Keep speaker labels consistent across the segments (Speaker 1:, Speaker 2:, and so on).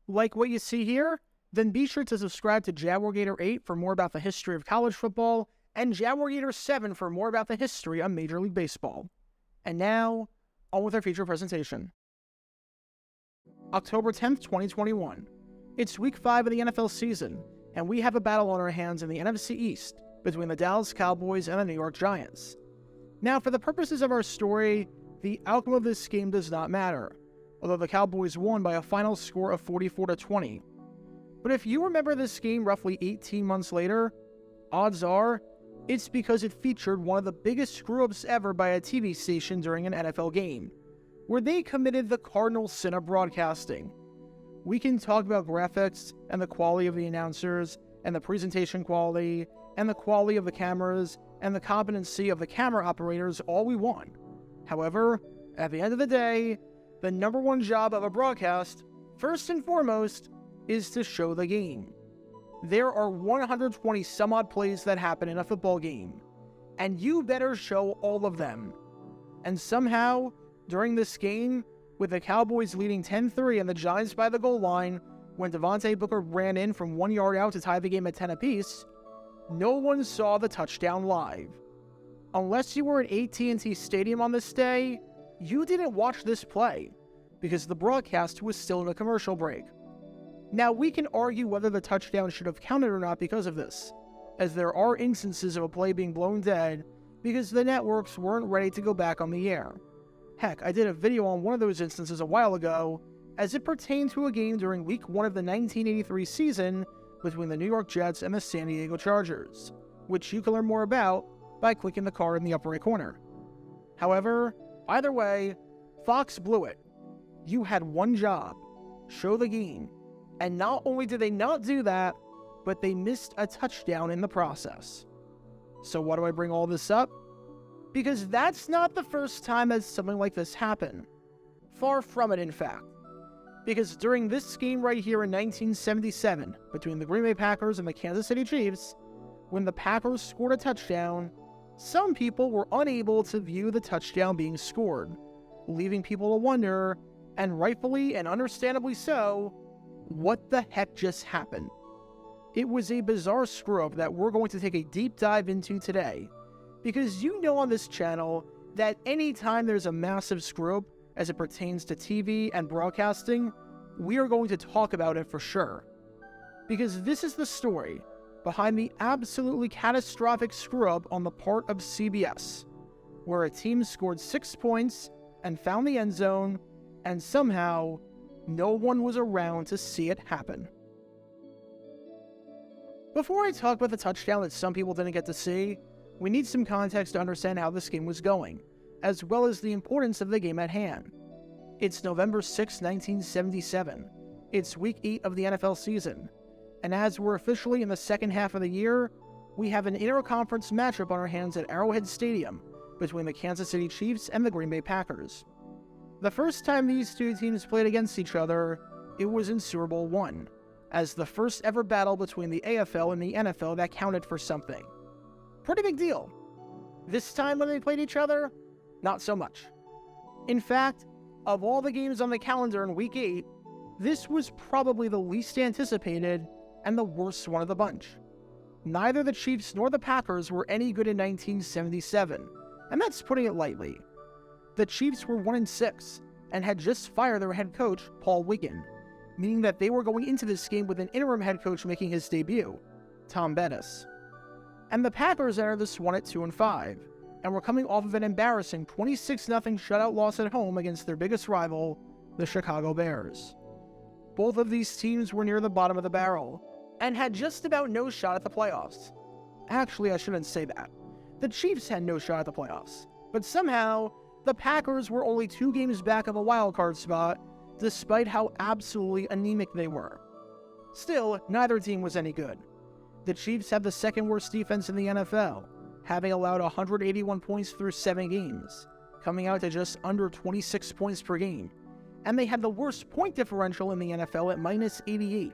Speaker 1: Like what you see here? Then be sure to subscribe to Jaguar 8 for more about the history of college football, and Jaguar 7 for more about the history of Major League Baseball. And now, on with our feature presentation. October 10th, 2021. It's Week 5 of the NFL season, and we have a battle on our hands in the NFC East between the Dallas Cowboys and the New York Giants. Now, for the purposes of our story, the outcome of this game does not matter, although the Cowboys won by a final score of 44-20. But if you remember this game roughly 18 months later, odds are it's because it featured one of the biggest screw-ups ever by a TV station during an NFL game, where they committed the cardinal sin of broadcasting. We can talk about graphics and the quality of the announcers and the presentation quality and the quality of the cameras and the competency of the camera operators all we want. However, at the end of the day, the number one job of a broadcast, first and foremost, is to show the game. There are 120 some odd plays that happen in a football game, and you better show all of them. And somehow, during this game, with the Cowboys leading 10-3 and the Giants by the goal line, when Devontae Booker ran in from 1 yard out to tie the game at 10 apiece, no one saw the touchdown live. Unless you were at AT&T Stadium on this day, you didn't watch this play, because the broadcast was still in a commercial break. Now, we can argue whether the touchdown should have counted or not because of this, as there are instances of a play being blown dead because the networks weren't ready to go back on the air. Heck, I did a video on one of those instances a while ago, as it pertained to a game during Week 1 of the 1983 season between the New York Jets and the San Diego Chargers, which you can learn more about by clicking the card in the upper right corner. However, either way, Fox blew it. You had one job: show the game. And not only did they not do that, but they missed a touchdown in the process. So why do I bring all this up? Because that's not the first time that something like this happened. Far from it, in fact. Because during this game right here in 1977, between the Green Bay Packers and the Kansas City Chiefs, when the Packers scored a touchdown, some people were unable to view the touchdown being scored, leaving people to wonder, and rightfully and understandably so, what the heck just happened? It was a bizarre screw-up that we're going to take a deep dive into today, because you know on this channel that anytime there's a massive screw-up as it pertains to TV and broadcasting, we are going to talk about it for sure. Because this is the story behind the absolutely catastrophic screw-up on the part of CBS, where a team scored 6 points and found the end zone, and somehow no one was around to see it happen. Before I talk about the touchdown that some people didn't get to see, we need some context to understand how this game was going, as well as the importance of the game at hand. It's November 6, 1977. It's Week 8 of the NFL season, and as we're officially in the second half of the year, we have an interconference matchup on our hands at Arrowhead Stadium between the Kansas City Chiefs and the Green Bay Packers. The first time these two teams played against each other, it was in Super Bowl I, as the first ever battle between the AFL and the NFL that counted for something. Pretty big deal. This time when they played each other, not so much. In fact, of all the games on the calendar in Week 8, this was probably the least anticipated and the worst one of the bunch. Neither the Chiefs nor the Packers were any good in 1977, and that's putting it lightly. The Chiefs were 1-6 and had just fired their head coach, Paul Wiggin, meaning that they were going into this game with an interim head coach making his debut, Tom Bettis. And the Packers entered this one at 2-5, and were coming off of an embarrassing 26-0 shutout loss at home against their biggest rival, the Chicago Bears. Both of these teams were near the bottom of the barrel, and had just about no shot at the playoffs. Actually, I shouldn't say that. The Chiefs had no shot at the playoffs, but somehow, the Packers were only 2 games back of a wildcard spot, despite how absolutely anemic they were. Still, neither team was any good. The Chiefs have the second worst defense in the NFL, having allowed 181 points through 7 games, coming out to just under 26 points per game, and they had the worst point differential in the NFL at -88,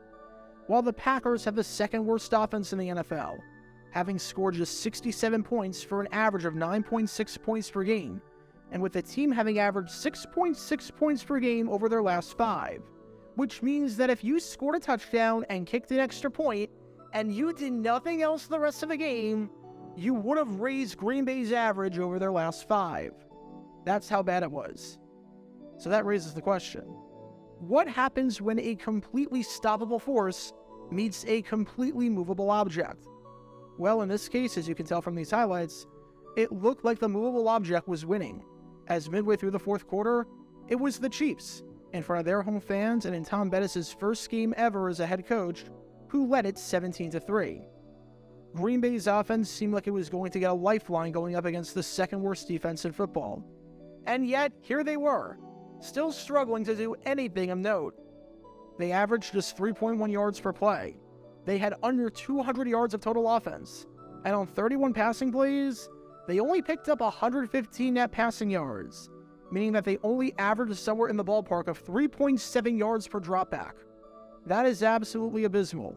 Speaker 1: while the Packers have the second worst offense in the NFL, having scored just 67 points for an average of 9.6 points per game, and with the team having averaged 6.6 points per game over their last 5, which means that if you scored a touchdown and kicked an extra point, and you did nothing else the rest of the game, you would have raised Green Bay's average over their last 5. That's how bad it was. So that raises the question. What happens when a completely stoppable force meets a completely movable object? Well, in this case, as you can tell from these highlights, it looked like the movable object was winning, as midway through the fourth quarter, it was the Chiefs, in front of their home fans and in Tom Bettis' first game ever as a head coach, who led it 17-3. Green Bay's offense seemed like it was going to get a lifeline going up against the second worst defense in football. And yet, here they were, still struggling to do anything of note. They averaged just 3.1 yards per play. They had under 200 yards of total offense. And on 31 passing plays, they only picked up 115 net passing yards, meaning that they only averaged somewhere in the ballpark of 3.7 yards per dropback. That is absolutely abysmal.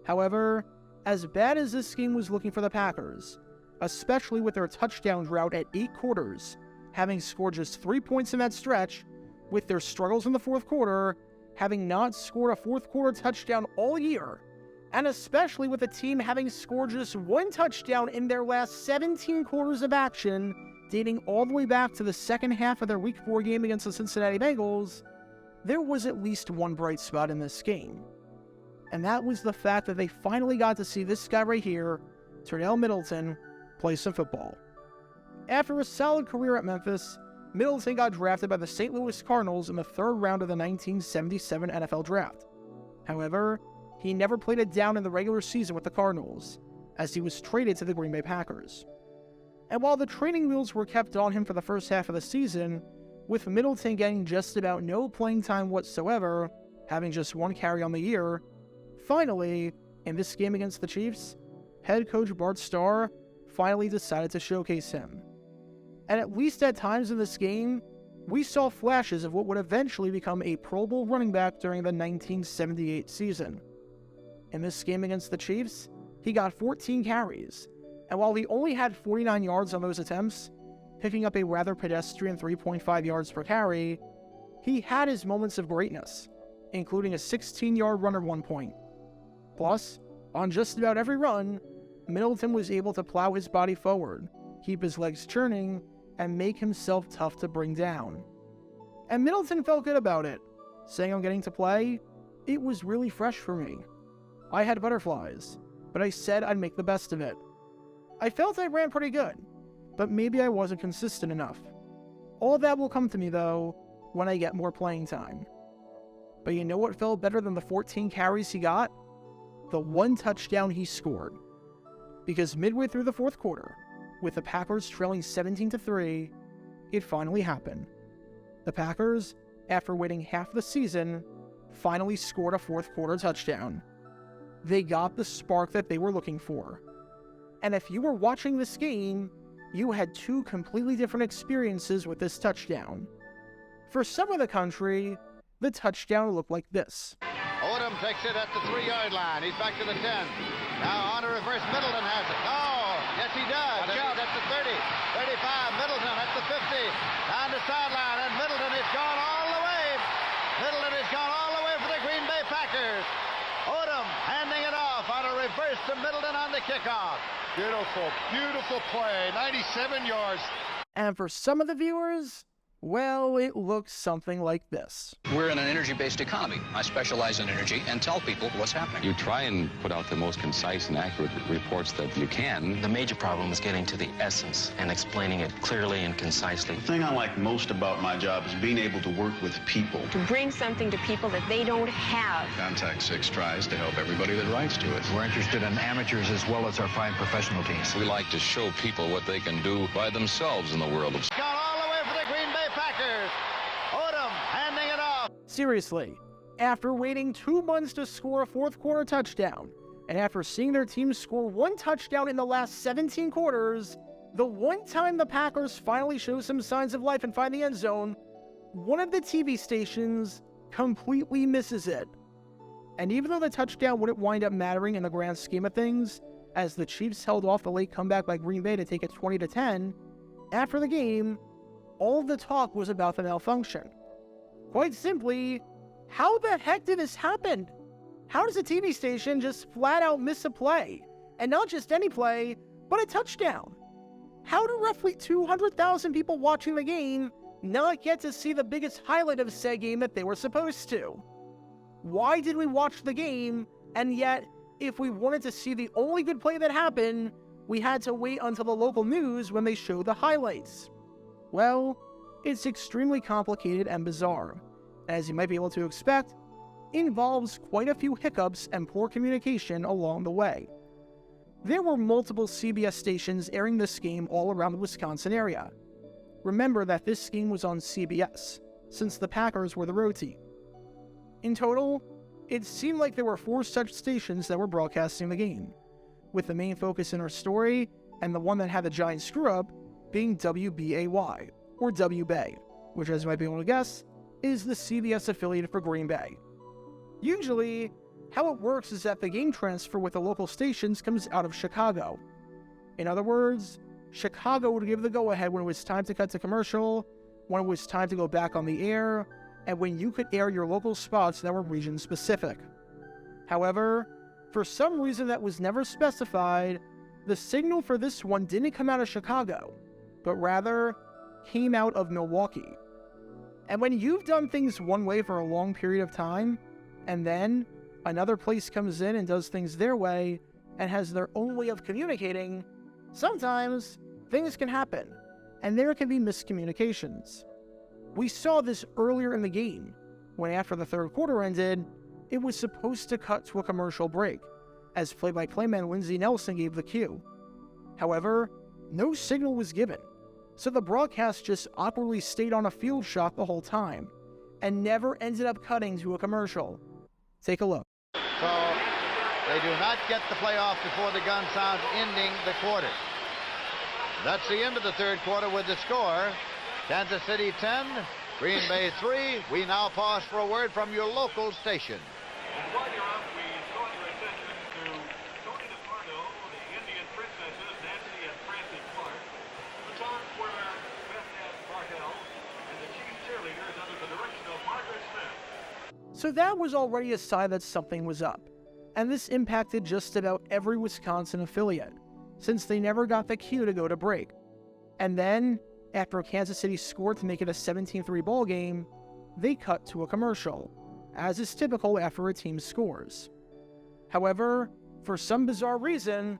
Speaker 1: However, as bad as this game was looking for the Packers, especially with their touchdown drought at 8 quarters, having scored just 3 points in that stretch, with their struggles in the fourth quarter, having not scored a fourth quarter touchdown all year, and especially with the team having scored just 1 touchdown in their last 17 quarters of action, dating all the way back to the second half of their Week 4 game against the Cincinnati Bengals, there was at least one bright spot in this game. And that was the fact that they finally got to see this guy right here, Turnell Middleton, play some football. After a solid career at Memphis, Middleton got drafted by the St. Louis Cardinals in the 3rd round of the 1977 NFL Draft. However, he never played it down in the regular season with the Cardinals, as he was traded to the Green Bay Packers. And while the training wheels were kept on him for the first half of the season, with Middleton getting just about no playing time whatsoever, having just 1 carry on the year, finally, in this game against the Chiefs, head coach Bart Starr finally decided to showcase him. And at least at times in this game, we saw flashes of what would eventually become a Pro Bowl running back during the 1978 season. In this game against the Chiefs, he got 14 carries, and while he only had 49 yards on those attempts, picking up a rather pedestrian 3.5 yards per carry, he had his moments of greatness, including a 16-yard run at one point. Plus, on just about every run, Middleton was able to plow his body forward, keep his legs churning, and make himself tough to bring down. And Middleton felt good about it, saying I'm getting to play, it was really fresh for me. I had butterflies, but I said I'd make the best of it. I felt I ran pretty good, but maybe I wasn't consistent enough. All that will come to me, though, when I get more playing time. But you know what felt better than the 14 carries he got? The 1 touchdown he scored. Because midway through the fourth quarter, with the Packers trailing 17-3, it finally happened. The Packers, after waiting half the season, finally scored a fourth quarter touchdown. They got the spark that they were looking for. And if you were watching this game, you had 2 completely different experiences with this touchdown. For some of the country, the touchdown looked like this.
Speaker 2: Odom takes it at the 3-yard line. He's back to the 10. Now on a reverse, Middleton has it. Oh, yes he does. He's at the 30, 35, Middleton at the 50. Down the sideline, and Middleton is gone all the way. Middleton has gone all the way for the Green Bay Packers. Odom handing it off on a reverse to Middleton on the kickoff.
Speaker 3: Beautiful, beautiful play. 97 yards.
Speaker 1: And for some of the viewers, well, it looks something like this.
Speaker 4: We're in an energy-based economy. I specialize in energy and tell people what's happening.
Speaker 5: You try and put out the most concise and accurate reports that you can.
Speaker 6: The major problem is getting to the essence and explaining it clearly and concisely.
Speaker 7: The thing I like most about my job is being able to work with people.
Speaker 8: To bring something to people that they don't have.
Speaker 5: Contact 6 tries to help everybody that writes to us.
Speaker 9: We're interested in amateurs as well as our fine professional teams.
Speaker 5: We like to show people what they can do by themselves in the world of
Speaker 2: Gone all the way for the Green Bay Packers. Odom handing it off.
Speaker 1: Seriously, after waiting 2 months to score a fourth quarter touchdown, and after seeing their team score 1 touchdown in the last 17 quarters, the one time the Packers finally show some signs of life and find the end zone, one of the TV stations completely misses it. And even though the touchdown wouldn't wind up mattering in the grand scheme of things, as the Chiefs held off the late comeback by Green Bay to take it 20-10, after the game, all the talk was about the malfunction. Quite simply, How the heck did this happen? How does a TV station just flat out miss a play? And not just any play, but a touchdown? How do roughly 200,000 people watching the game not get to see the biggest highlight of said game that they were supposed to? Why did we watch the game, and yet, if we wanted to see the only good play that happened, we had to wait until the local news when they showed the highlights? Well, it's extremely complicated and bizarre. As you might be able to expect, involves quite a few hiccups and poor communication along the way. There were multiple CBS stations airing this game all around the Wisconsin area. Remember that this game was on CBS, since the Packers were the road team. In total, it seemed like there were 4 such stations that were broadcasting the game, with the main focus in our story, and the one that had the giant screw-up, being WBAY, or WBay, which, as you might be able to guess, is the CBS affiliate for Green Bay. Usually, how it works is that the game transfer with the local stations comes out of Chicago. In other words, Chicago would give the go-ahead when it was time to cut to commercial, when it was time to go back on the air, and when you could air your local spots that were region-specific. However, for some reason that was never specified, the signal for this one didn't come out of Chicago, but rather came out of Milwaukee. And when you've done things one way for a long period of time, and then another place comes in and does things their way and has their own way of communicating, sometimes things can happen, and there can be miscommunications. We saw this earlier in the game, when after the third quarter ended, it was supposed to cut to a commercial break, as play-by-play man Lindsey Nelson gave the cue. However, no signal was given, so the broadcast just awkwardly stayed on a field shot the whole time, and never ended up cutting to a commercial. Take a look.
Speaker 2: So they do not get the playoff before the gun sounds, ending the quarter. That's the end of the third quarter with the score. Kansas City 10, Green Bay 3. We now pause for a word from your local station.
Speaker 10: And while you're up, we call your attention to Tony DePardo, the Indian princesses, Nancy and Frances Clark, the song where Beth Ann Martell, and the chief cheerleaders under the direction of Margaret Smith.
Speaker 1: So that was already a sign that something was up, and this impacted just about every Wisconsin affiliate, since they never got the cue to go to break. And then, after Kansas City scored to make it a 17-3 ball game, they cut to a commercial, as is typical after a team scores. However, for some bizarre reason,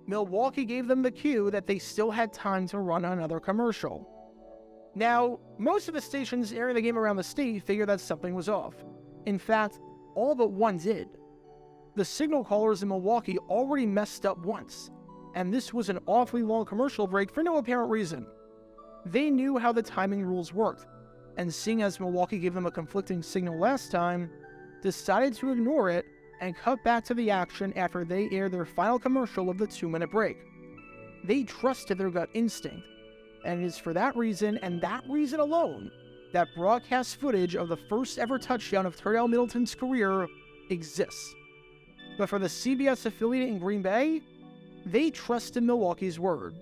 Speaker 1: Milwaukee gave them the cue that they still had time to run another commercial. Now, most of the stations airing the game around the state figured that something was off. In fact, all but one did. The signal callers in Milwaukee already messed up once, and this was an awfully long commercial break for no apparent reason. They knew how the timing rules worked, and seeing as Milwaukee gave them a conflicting signal last time, decided to ignore it and cut back to the action after they aired their final commercial of the 2-minute break. They trusted their gut instinct, and it is for that reason and that reason alone that broadcast footage of the first ever touchdown of Turdell Middleton's career exists. But for the CBS affiliate in Green Bay, they trusted Milwaukee's word.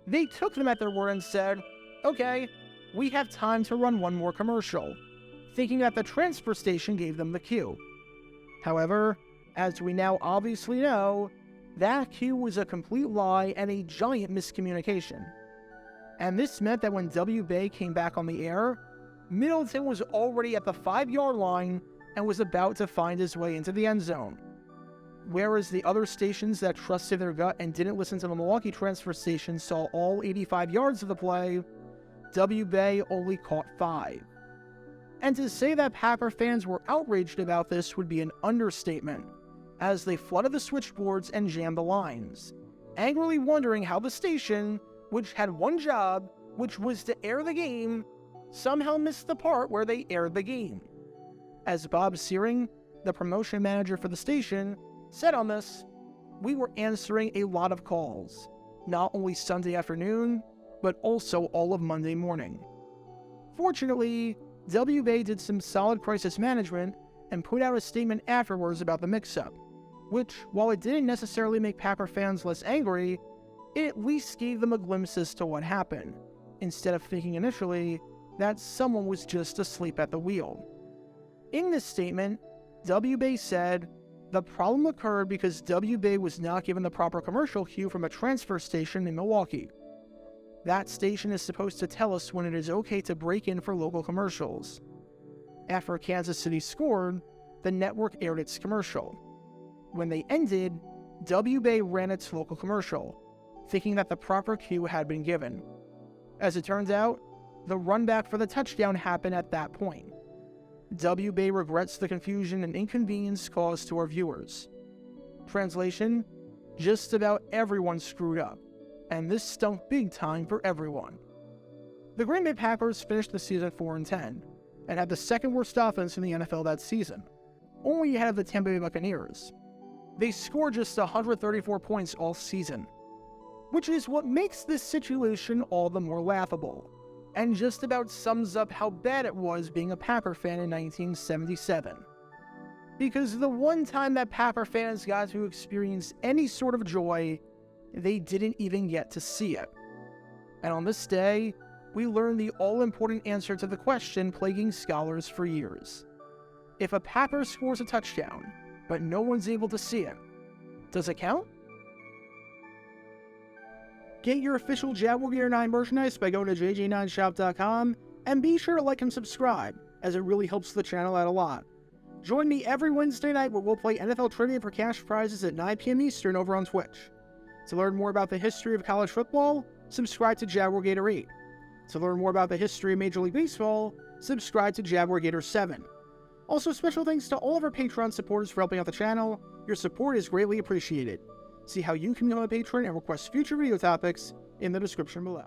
Speaker 1: They took them at their word and said, okay, we have time to run one more commercial, thinking that the transfer station gave them the cue. However, as we now obviously know, that cue was a complete lie and a giant miscommunication. And this meant that when WBay came back on the air, Middleton was already at the 5-yard line and was about to find his way into the end zone. Whereas the other stations that trusted their gut and didn't listen to the Milwaukee transfer station saw all 85 yards of the play, WBay only caught 5. And to say that Packer fans were outraged about this would be an understatement, as they flooded the switchboards and jammed the lines, angrily wondering how the station, which had one job, which was to air the game, somehow missed the part where they aired the game. As Bob Searing, the promotion manager for the station, said on this, we were answering a lot of calls, not only Sunday afternoon, but also all of Monday morning. Fortunately, WBay did some solid crisis management and put out a statement afterwards about the mix-up, which, while it didn't necessarily make Packer fans less angry, it at least gave them a glimpse as to what happened, instead of thinking initially that someone was just asleep at the wheel. In this statement, W-Bay said, "The problem occurred because W-Bay was not given the proper commercial cue from a transfer station in Milwaukee. That station is supposed to tell us when it is okay to break in for local commercials. After Kansas City scored, the network aired its commercial. When they ended, W-Bay ran its local commercial, thinking that the proper cue had been given. As it turns out, the run back for the touchdown happened at that point. W-Bay regrets the confusion and inconvenience caused to our viewers." Translation: just about everyone screwed up, and this stunk big time for everyone. The Green Bay Packers finished the season 4-10, and had the second worst offense in the NFL that season, only ahead of the Tampa Bay Buccaneers. They scored just 134 points all season, which is what makes this situation all the more laughable, and just about sums up how bad it was being a Packer fan in 1977. Because the one time that Packer fans got to experience any sort of joy, they didn't even get to see it. And on this day, we learned the all-important answer to the question plaguing scholars for years. If a Packer scores a touchdown, but no one's able to see it, does it count? Get your official Jaguar Gear 9 merchandise by going to jj9shop.com, and be sure to like and subscribe, as it really helps the channel out a lot. Join me every Wednesday night where we'll play NFL Trivia for cash prizes at 9 p.m. Eastern over on Twitch. To learn more about the history of college football, subscribe to Jaguar Gator 8. To learn more about the history of Major League Baseball, subscribe to Jaguar Gator 7. Also, special thanks to all of our Patreon supporters for helping out the channel. Your support is greatly appreciated. See how you can become a patron and request future video topics in the description below.